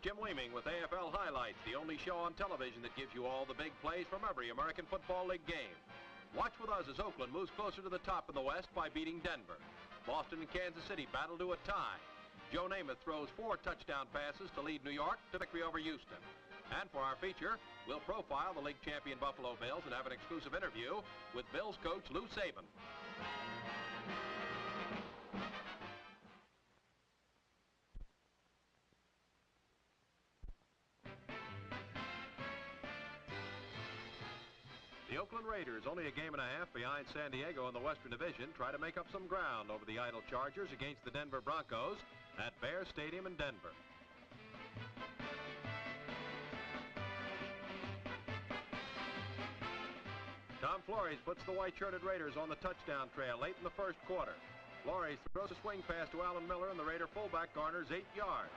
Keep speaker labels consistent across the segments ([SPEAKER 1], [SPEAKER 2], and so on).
[SPEAKER 1] Jim Leeming with AFL Highlights, the only show on television that gives you all the big plays from every American Football League game. Watch with us as Oakland moves closer to the top in the West by beating Denver. Boston and Kansas City battle to a tie. Joe Namath throws 4 touchdown passes to lead New York to victory over Houston. And for our feature, we'll profile the league champion Buffalo Bills and have an exclusive interview with Bills coach Lou Saban. The Oakland Raiders, only a game and a half behind San Diego in the Western Division, try to make up some ground over the idle Chargers against the Denver Broncos at Bear Stadium in Denver. Tom Flores puts the white-shirted Raiders on the touchdown trail late in the first quarter. Flores throws a swing pass to Alan Miller, and the Raider fullback garners 8 yards.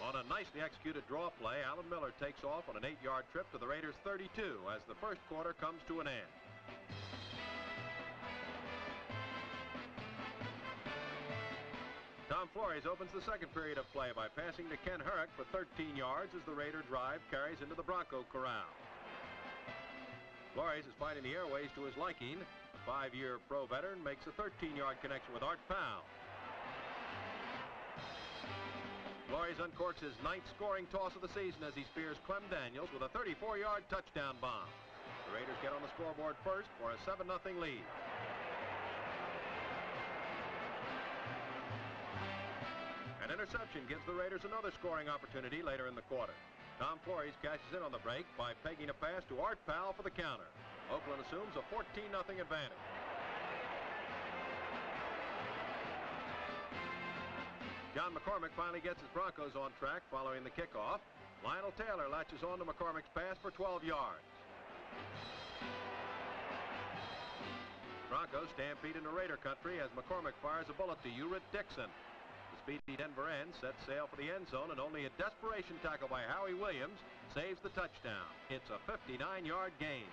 [SPEAKER 1] On a nicely executed draw play, Alan Miller takes off on an 8-yard trip to the Raiders' 32 as the first quarter comes to an end. Tom Flores opens the second period of play by passing to Ken Herrick for 13 yards as the Raider drive carries into the Bronco corral. Flores is finding the airways to his liking. The 5-year pro veteran makes a 13-yard connection with Art Powell. Flores uncorks his 9th scoring toss of the season as he spears Clem Daniels with a 34-yard touchdown bomb. The Raiders get on the scoreboard first for a 7-0 lead. An interception gives the Raiders another scoring opportunity later in the quarter. Tom Flores cashes in on the break by pegging a pass to Art Powell for the counter. Oakland assumes a 14-0 advantage. John McCormick finally gets his Broncos on track following the kickoff. Lionel Taylor latches on to McCormick's pass for 12 yards. Broncos stampede into Raider country as McCormick fires a bullet to Urit Dixon. The speedy Denver end sets sail for the end zone, and only a desperation tackle by Howie Williams saves the touchdown. It's a 59-yard gain.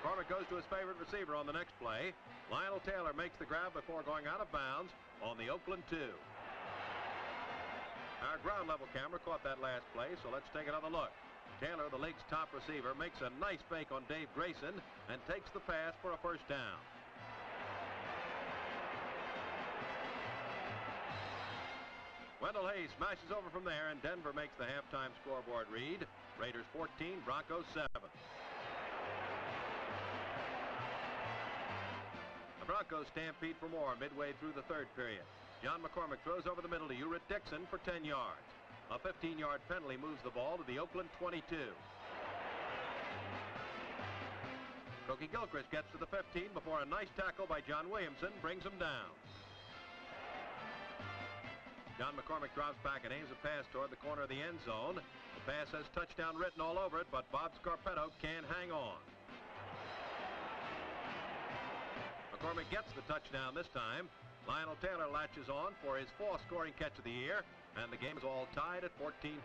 [SPEAKER 1] McCormick goes to his favorite receiver on the next play. Lionel Taylor makes the grab before going out of bounds on the Oakland 2. Our ground level camera caught that last play, so let's take another look. Taylor, the league's top receiver, makes a nice fake on Dave Grayson and takes the pass for a first down. Wendell Hayes smashes over from there, and Denver makes the halftime scoreboard read. Raiders 14, Broncos 7. The Broncos stampede for more midway through the third period. John McCormick throws over the middle to Urit Dixon for 10 yards. A 15-yard penalty moves the ball to the Oakland 22. Cookie Gilchrist gets to the 15 before a nice tackle by John Williamson brings him down. John McCormick drops back and aims a pass toward the corner of the end zone. The pass has touchdown written all over it, but Bob Scarpetto can't hang on. McCormick gets the touchdown this time. Lionel Taylor latches on for his 4th scoring catch of the year, and the game is all tied at 14-14.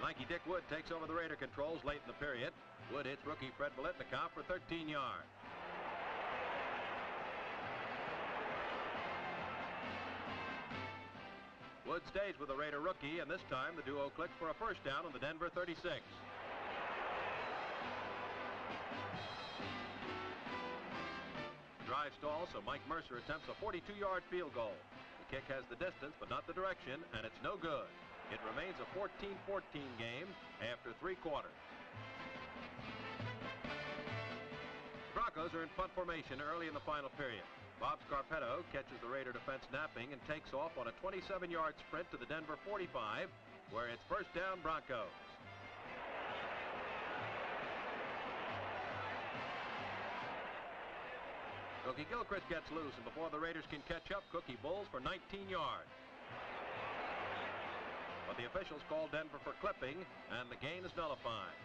[SPEAKER 1] Lanky Dick Wood takes over the Raider controls late in the period. Wood hits rookie Fred Biletnikoff for 13 yards. Wood stays with the Raider rookie, and this time the duo clicks for a first down on the Denver 36. Drive stall, so Mike Mercer attempts a 42-yard field goal. The kick has the distance, but not the direction, and it's no good. It remains a 14-14 game after 3 quarters. The Broncos are in punt formation early in the final period. Bob Scarpetto catches the Raider defense napping and takes off on a 27-yard sprint to the Denver 45, where it's first down Broncos. Cookie Gilchrist gets loose, and before the Raiders can catch up, Cookie bowls for 19 yards. But the officials call Denver for clipping, and the gain is nullified.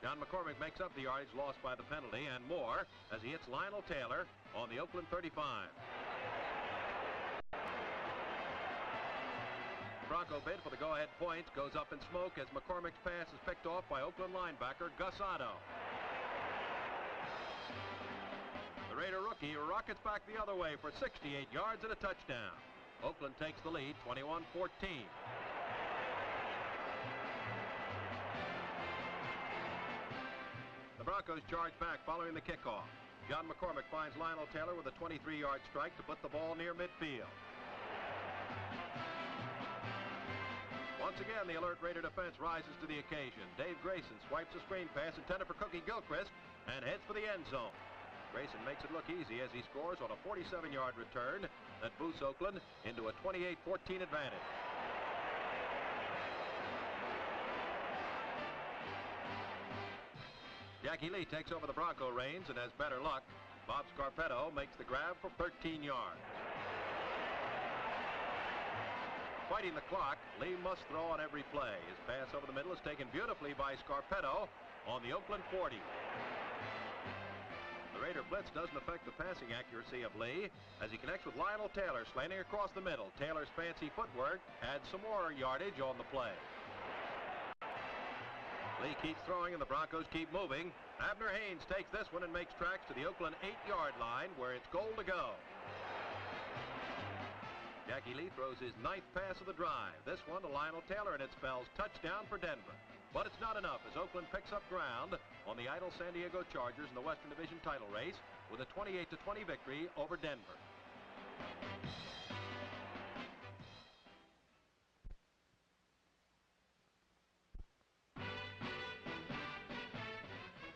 [SPEAKER 1] John McCormick makes up the yardage lost by the penalty and more as he hits Lionel Taylor on the Oakland 35. The Bronco bid for the go-ahead points goes up in smoke as McCormick's pass is picked off by Oakland linebacker Gus Otto. The Raider rookie rockets back the other way for 68 yards and a touchdown. Oakland takes the lead, 21-14. The Broncos charge back following the kickoff. John McCormick finds Lionel Taylor with a 23-yard strike to put the ball near midfield. Once again, the alert Raider defense rises to the occasion. Dave Grayson swipes a screen pass intended for Cookie Gilchrist and heads for the end zone. Grayson makes it look easy as he scores on a 47-yard return that boosts Oakland into a 28-14 advantage. Jackie Lee takes over the Bronco reins and has better luck. Bob Scarpetto makes the grab for 13 yards. Fighting the clock, Lee must throw on every play. His pass over the middle is taken beautifully by Scarpetto on the Oakland 40. The Raider blitz doesn't affect the passing accuracy of Lee as he connects with Lionel Taylor slanting across the middle. Taylor's fancy footwork adds some more yardage on the play. Lee keeps throwing and the Broncos keep moving. Abner Haynes takes this one and makes tracks to the Oakland 8-yard line where it's goal to go. Jackie Lee throws his 9th pass of the drive. This one to Lionel Taylor, and it spells touchdown for Denver. But it's not enough as Oakland picks up ground on the idle San Diego Chargers in the Western Division title race with a 28-20 victory over Denver.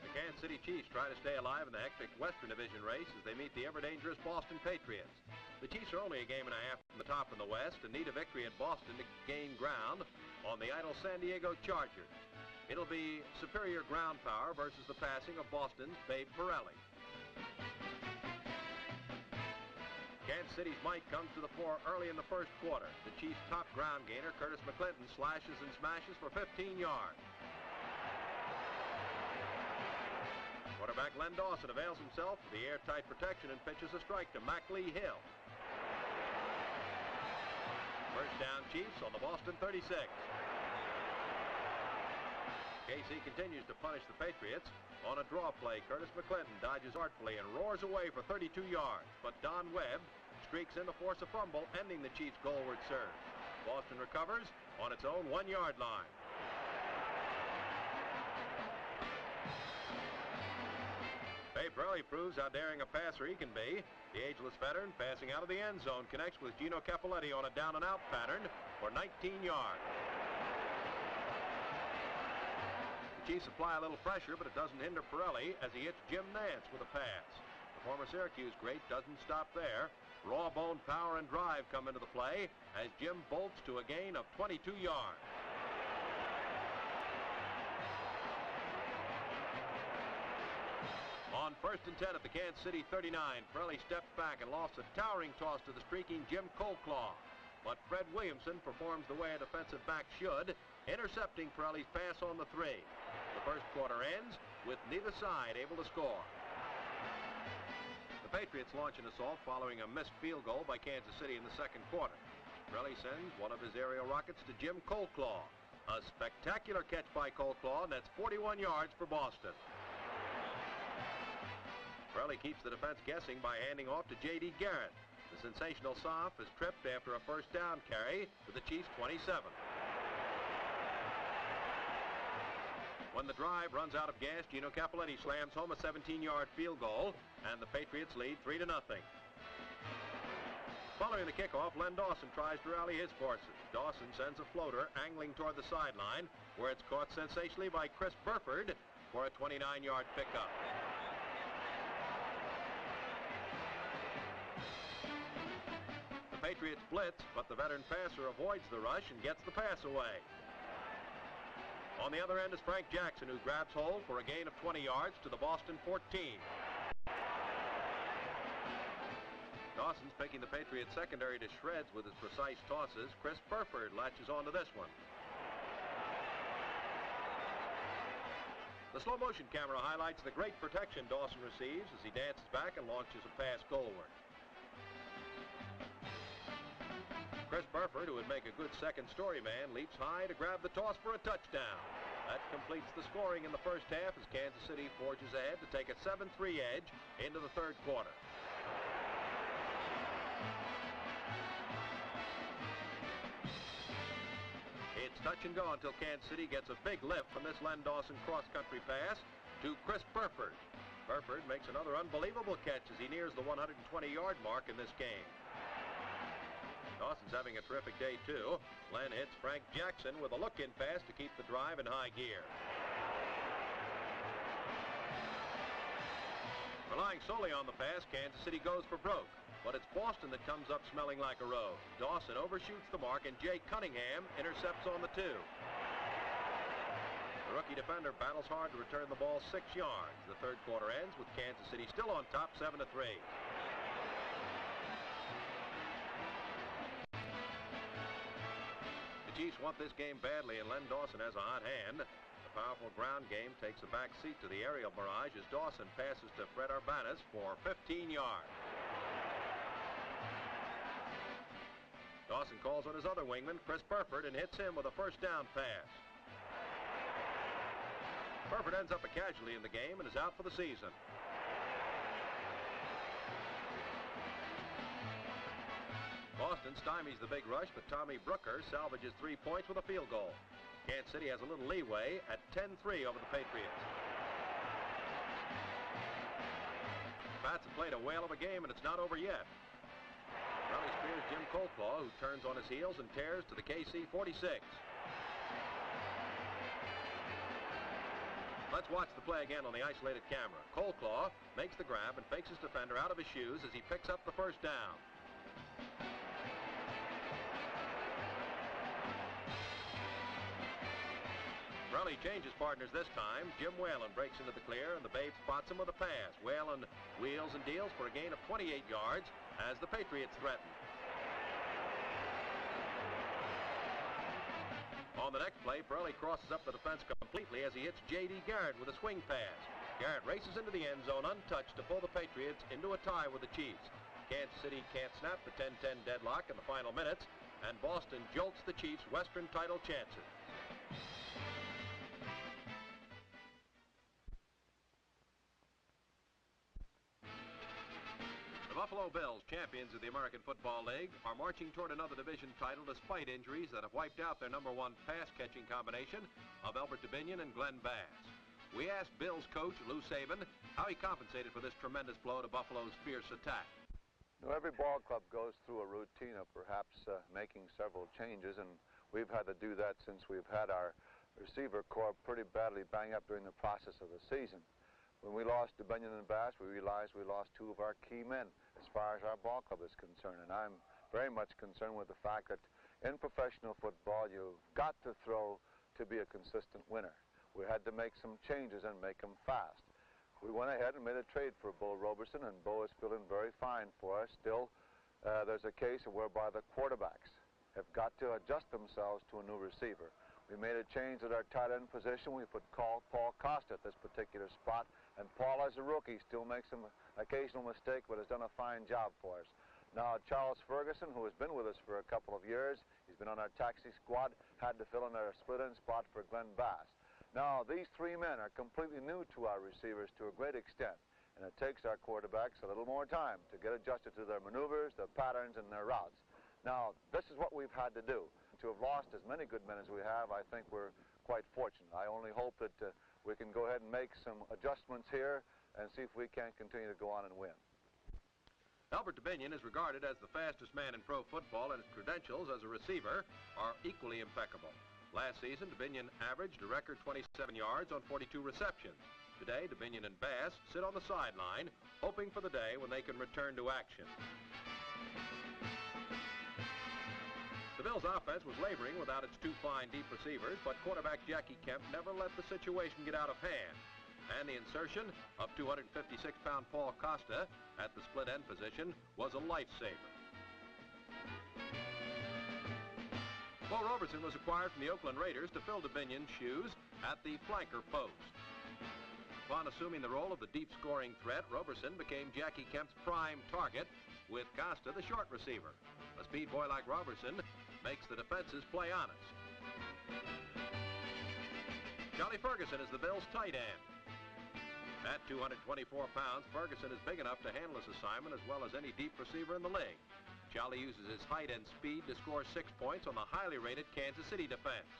[SPEAKER 1] The Kansas City Chiefs try to stay alive in the hectic Western Division race as they meet the ever-dangerous Boston Patriots. The Chiefs are only a game and a half from the top in the West and need a victory at Boston to gain ground on the idle San Diego Chargers. It'll be superior ground power versus the passing of Boston's Babe Pirelli. Kansas City's might comes to the fore early in the first quarter. The Chiefs' top ground gainer, Curtis McClinton, slashes and smashes for 15 yards. Quarterback Len Dawson avails himself of the airtight protection and pitches a strike to Mackley Hill. First down Chiefs on the Boston 36. KC continues to punish the Patriots. On a draw play, Curtis McClinton dodges artfully and roars away for 32 yards. But Don Webb streaks in to force a fumble, ending the Chiefs' goalward surge. Boston recovers on its own 1-yard line. Babe Pirelli proves how daring a passer he can be. The ageless veteran passing out of the end zone connects with Gino Cappelletti on a down-and-out pattern for 19 yards. The Chiefs apply a little pressure, but it doesn't hinder Pirelli as he hits Jim Nance with a pass. The former Syracuse great doesn't stop there. Raw bone power and drive come into the play as Jim bolts to a gain of 22 yards. On 1st and 10 at the Kansas City 39, Pirelli steps back and lofts a towering toss to the streaking Jim Coleclaw. But Fred Williamson performs the way a defensive back should, intercepting Pirelli's pass on the 3. The first quarter ends with neither side able to score. The Patriots launch an assault following a missed field goal by Kansas City in the second quarter. Pirelli sends one of his aerial rockets to Jim Coleclaw. A spectacular catch by Coleclaw, and that's 41 yards for Boston. Pirelli keeps the defense guessing by handing off to J.D. Garrett. The sensational soph is tripped after a first down carry to the Chiefs' 27. When the drive runs out of gas, Gino Cappelletti slams home a 17-yard field goal, and the Patriots lead 3-0. Following the kickoff, Len Dawson tries to rally his forces. Dawson sends a floater angling toward the sideline, where it's caught sensationally by Chris Burford for a 29-yard pickup. Patriots blitz, but the veteran passer avoids the rush and gets the pass away. On the other end is Frank Jackson, who grabs hold for a gain of 20 yards to the Boston 14. Dawson's picking the Patriots secondary to shreds with his precise tosses. Chris Burford latches onto this one. The slow motion camera highlights the great protection Dawson receives as he dances back and launches a pass goalward. Chris Burford, who would make a good second-story man, leaps high to grab the toss for a touchdown. That completes the scoring in the first half as Kansas City forges ahead to take a 7-3 edge into the third quarter. It's touch and go until Kansas City gets a big lift from this Len Dawson cross-country pass to Chris Burford. Burford makes another unbelievable catch as he nears the 120-yard mark in this game. Dawson's having a terrific day, too. Len hits Frank Jackson with a look-in pass to keep the drive in high gear. Relying solely on the pass, Kansas City goes for broke. But it's Boston that comes up smelling like a rose. Dawson overshoots the mark, and Jay Cunningham intercepts on the 2. The rookie defender battles hard to return the ball 6 yards. The third quarter ends with Kansas City still on top, 7-3. The Chiefs want this game badly, and Len Dawson has a hot hand. The powerful ground game takes a back seat to the aerial barrage as Dawson passes to Fred Urbanez for 15 yards. Dawson calls on his other wingman, Chris Burford, and hits him with a first down pass. Burford ends up a casualty in the game and is out for the season. Boston stymies the big rush, but Tommy Brooker salvages 3 points with a field goal. Kansas City has a little leeway at 10-3 over the Patriots. Pats have played a whale of a game, and it's not over yet. Raleigh spears Jim Coldclaw, who turns on his heels and tears to the KC 46. Let's watch the play again on the isolated camera. Coldclaw makes the grab and fakes his defender out of his shoes as he picks up the first down. Raleigh changes partners this time. Jim Whalen breaks into the clear, and the Babe spots him with a pass. Whalen wheels and deals for a gain of 28 yards as the Patriots threaten. On the next play, Pirelli crosses up the defense completely as he hits J.D. Garrett with a swing pass. Garrett races into the end zone untouched to pull the Patriots into a tie with the Chiefs. Kansas City can't snap the 10-10 deadlock in the final minutes, and Boston jolts the Chiefs' Western title chances. The Buffalo Bills, champions of the American Football League, are marching toward another division title despite injuries that have wiped out their number one pass-catching combination of Albert Dubinion and Glenn Bass. We asked Bills coach Lou Saban how he compensated for this tremendous blow to Buffalo's fierce attack.
[SPEAKER 2] Every ball club goes through a routine of perhaps making several changes, and we've had to do that since we've had our receiver corps pretty badly banged up during the process of the season. When we lost Dubinion and Bass, we realized we lost 2 of our key men as far as our ball club is concerned. And I'm very much concerned with the fact that in professional football, you've got to throw to be a consistent winner. We had to make some changes and make them fast. We went ahead and made a trade for Bo Roberson, and Bo is feeling very fine for us. Still, there's a case whereby the quarterbacks have got to adjust themselves to a new receiver. We made a change at our tight end position. We put Paul Costa at this particular spot, and Paul, as a rookie, still makes an occasional mistake, but has done a fine job for us. Now, Charles Ferguson, who has been with us for a couple of years, he's been on our taxi squad, had to fill in our split-end spot for Glenn Bass. Now, these 3 men are completely new to our receivers to a great extent, and it takes our quarterbacks a little more time to get adjusted to their maneuvers, their patterns, and their routes. Now, this is what we've had to do. To have lost as many good men as we have, I think we're quite fortunate. I only hope that we can go ahead and make some adjustments here and see if we can continue to go on and win.
[SPEAKER 1] Albert Dubinion is regarded as the fastest man in pro football, and his credentials as a receiver are equally impeccable. Last season, Dubinion averaged a record 27 yards on 42 receptions. Today, Dubinion and Bass sit on the sideline, hoping for the day when they can return to action. The Bills' offense was laboring without its 2 fine deep receivers, but quarterback Jackie Kemp never let the situation get out of hand. And the insertion of 256-pound Paul Costa at the split end position was a lifesaver. Bo Roberson was acquired from the Oakland Raiders to fill Dubinion's shoes at the flanker post. Upon assuming the role of the deep scoring threat, Roberson became Jackie Kemp's prime target, with Costa the short receiver. A speed boy like Robertson makes the defenses play honest. Charlie Ferguson is the Bills' tight end. At 224 pounds, Ferguson is big enough to handle his assignment as well as any deep receiver in the league. Charlie uses his height and speed to score 6 points on the highly rated Kansas City defense.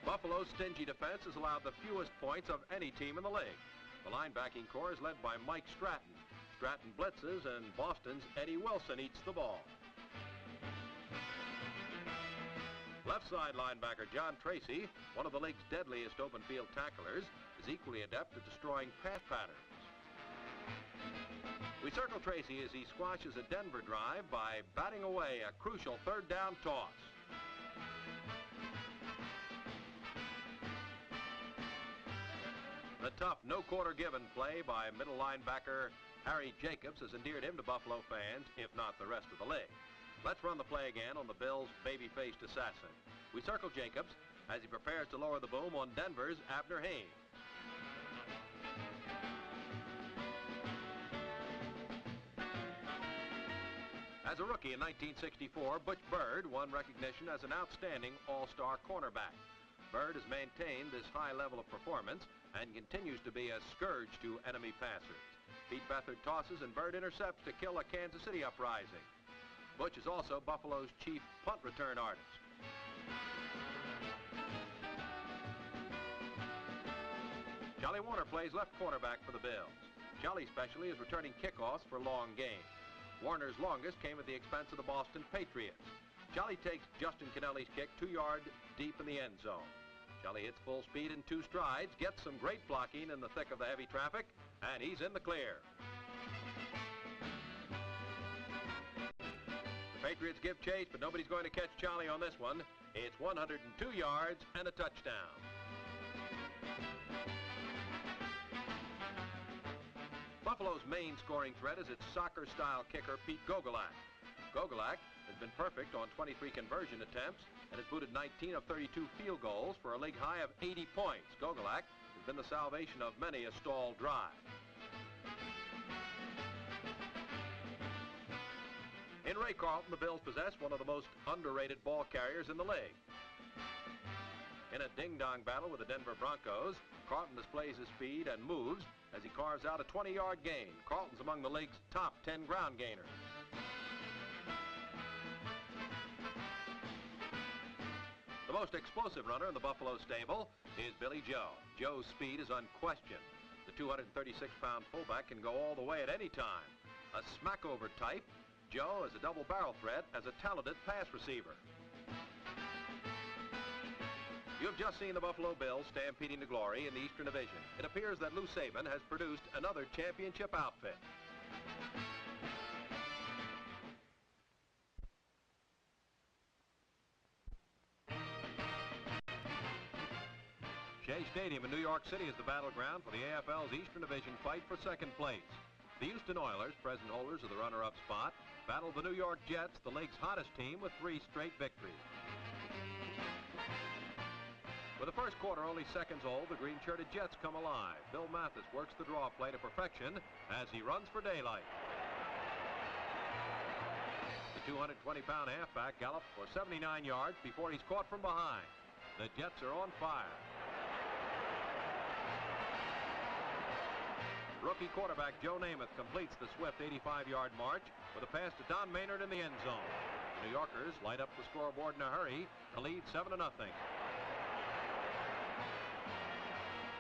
[SPEAKER 1] Buffalo's stingy defense has allowed the fewest points of any team in the league. The linebacking core is led by Mike Stratton. Stratton blitzes, and Boston's Eddie Wilson eats the ball. Left side linebacker John Tracy, one of the league's deadliest open field tacklers, is equally adept at destroying pass patterns. We circle Tracy as he squashes a Denver drive by batting away a crucial third down toss. The tough no-quarter-given play by middle linebacker Harry Jacobs has endeared him to Buffalo fans, if not the rest of the league. Let's run the play again on the Bills' baby-faced assassin. We circle Jacobs as he prepares to lower the boom on Denver's Abner Haynes. As a rookie in 1964, Butch Bird won recognition as an outstanding all-star cornerback. Bird has maintained this high level of performance and continues to be a scourge to enemy passers. Pete Beathard tosses and Bird intercepts to kill a Kansas City uprising. Butch is also Buffalo's chief punt return artist. Charlie Warner plays left cornerback for the Bills. Charlie's specialty is returning kickoffs for long gains. Warner's longest came at the expense of the Boston Patriots. Charlie takes Justin Kennelly's kick 2 yards deep in the end zone. Charlie hits full speed in 2 strides, gets some great blocking in the thick of the heavy traffic, and he's in the clear. The Patriots give chase, but nobody's going to catch Charlie on this one. It's 102 yards and a touchdown. Buffalo's main scoring threat is its soccer-style kicker, Pete Gogolak. Gogolak has been perfect on 23 conversion attempts and has booted 19 of 32 field goals for a league high of 80 points. Gogolak has been the salvation of many a stalled drive. In Ray Carlton, the Bills possess one of the most underrated ball carriers in the league. In a ding-dong battle with the Denver Broncos, Carlton displays his speed and moves as he carves out a 20-yard gain. Carlton's among the league's top 10 ground gainers. The most explosive runner in the Buffalo stable is Billy Joe. Joe's speed is unquestioned. The 236-pound fullback can go all the way at any time. A smack-over type, Joe is a double-barrel threat as a talented pass receiver. You have just seen the Buffalo Bills stampeding to glory in the Eastern Division. It appears that Lou Saban has produced another championship outfit. Shea Stadium in New York City is the battleground for the AFL's Eastern Division fight for second place. The Houston Oilers, present holders of the runner-up spot, battle the New York Jets, the league's hottest team, with 3 straight victories. With the first quarter only seconds old, the green-shirted Jets come alive. Bill Mathis works the draw play to perfection as he runs for daylight. The 220-pound halfback gallops for 79 yards before he's caught from behind. The Jets are on fire. Rookie quarterback Joe Namath completes the swift 85-yard march with a pass to Don Maynard in the end zone. The New Yorkers light up the scoreboard in a hurry to lead 7-0.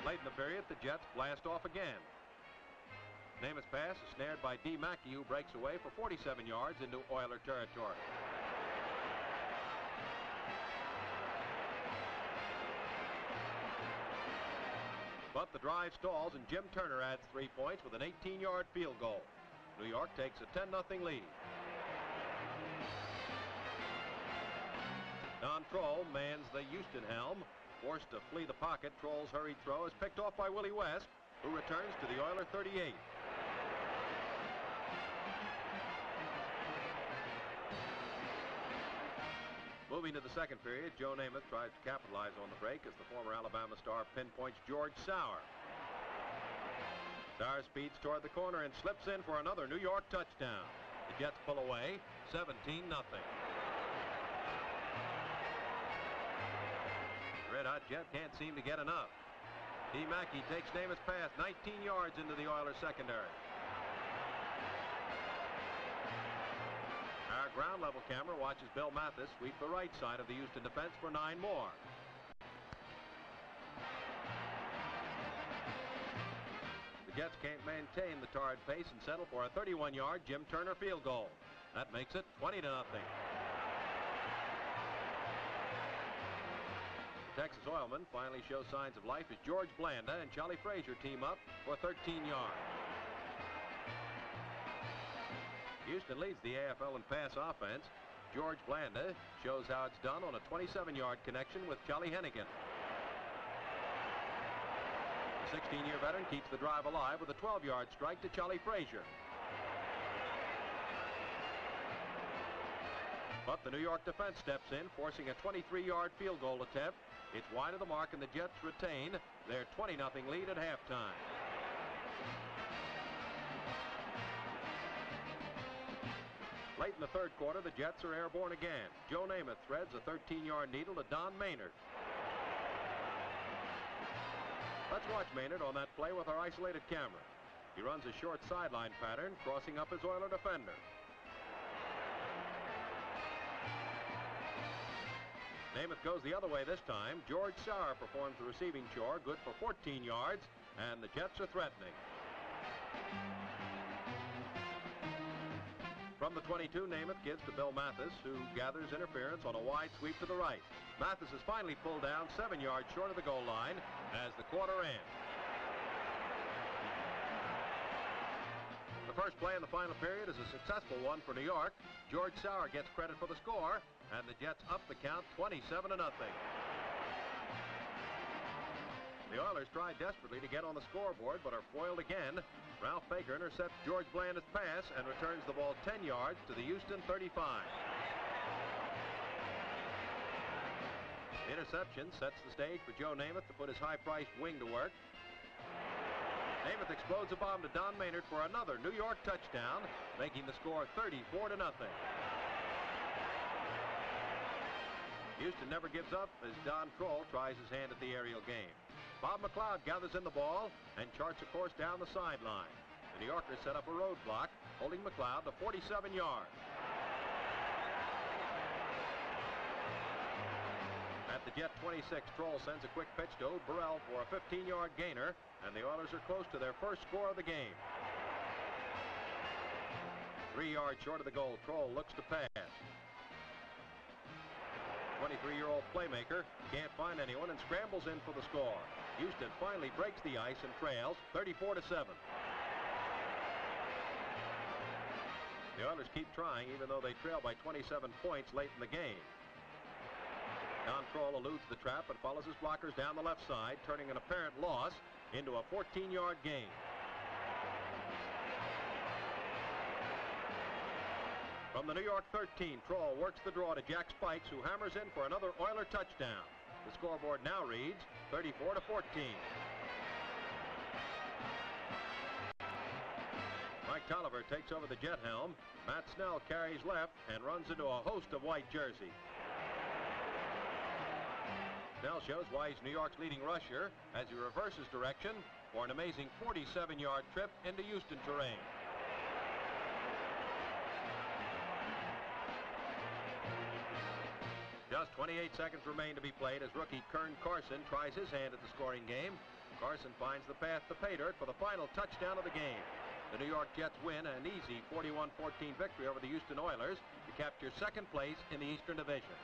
[SPEAKER 1] Late in the period, the Jets blast off again. Namath's pass is snared by D. Mackey, who breaks away for 47 yards into Oiler territory. But the drive stalls, and Jim Turner adds 3 points with an 18-yard field goal. New York takes a 10-0 lead. Don Troll mans the Houston helm. Forced to flee the pocket, Troll's hurried throw is picked off by Willie West, who returns to the Oiler 38. Moving to the second period, Joe Namath tries to capitalize on the break as the former Alabama star pinpoints George Sauer. Sauer speeds toward the corner and slips in for another New York touchdown. Jets pull away, 17-0. Red Hot Jet can't seem to get enough. D. Mackey takes Namath's pass 19 yards into the Oilers secondary. Our ground level camera watches Bill Mathis sweep the right side of the Houston defense for 9 more. The Jets can't maintain the torrid pace and settle for a 31-yard Jim Turner field goal. That makes it 20-0. Texas Oilmen finally show signs of life as George Blanda and Charlie Frazier team up for 13 yards. Houston leads the AFL in pass offense. George Blanda shows how it's done on a 27-yard connection with Charlie Hennigan. The 16-year veteran keeps the drive alive with a 12-yard strike to Charlie Frazier. But the New York defense steps in, forcing a 23-yard field goal attempt. It's wide of the mark, and the Jets retain their 20-0 lead at halftime. Late in the third quarter, the Jets are airborne again. Joe Namath threads a 13-yard needle to Don Maynard. Let's watch Maynard on that play with our isolated camera. He runs a short sideline pattern, crossing up his Oiler defender. Namath goes the other way this time. George Sauer performs the receiving chore, good for 14 yards, and the Jets are threatening. From the 22, Namath gives to Bill Mathis, who gathers interference on a wide sweep to the right. Mathis is finally pulled down 7 yards short of the goal line as the quarter ends. The first play in the final period is a successful one for New York. George Sauer gets credit for the score, and the Jets up the count 27-0. The Oilers try desperately to get on the scoreboard, but are foiled again. Ralph Baker intercepts George Blanda's pass and returns the ball 10 yards to the Houston 35. The interception sets the stage for Joe Namath to put his high-priced wing to work. Namath explodes a bomb to Don Maynard for another New York touchdown, making the score 34-0. Houston never gives up as Don Kroll tries his hand at the aerial game. Bob McLeod gathers in the ball and charts a course down the sideline. The New Yorkers set up a roadblock, holding McLeod to 47 yards. At the Jet 26, Kroll sends a quick pitch to Burrell for a 15-yard gainer, and the Oilers are close to their first score of the game. 3 yards short of the goal, Kroll looks to pass. 23-year-old playmaker can't find anyone and scrambles in for the score. Houston finally breaks the ice and trails 34-7. The Oilers keep trying even though they trail by 27 points late in the game. Don Kroll eludes the trap and follows his blockers down the left side, turning an apparent loss into a 14-yard gain. From the New York 13, Kroll works the draw to Jack Spikes, who hammers in for another Oiler touchdown. The scoreboard now reads 34-14. Mike Tolliver takes over the Jet helm. Matt Snell carries left and runs into a host of white jerseys. Snell shows why he's New York's leading rusher as he reverses direction for an amazing 47-yard trip into Houston terrain. Just 28 seconds remain to be played as rookie Kern Carson tries his hand at the scoring game. Carson finds the path to pay dirt for the final touchdown of the game. The New York Jets win an easy 41-14 victory over the Houston Oilers to capture second place in the Eastern Division.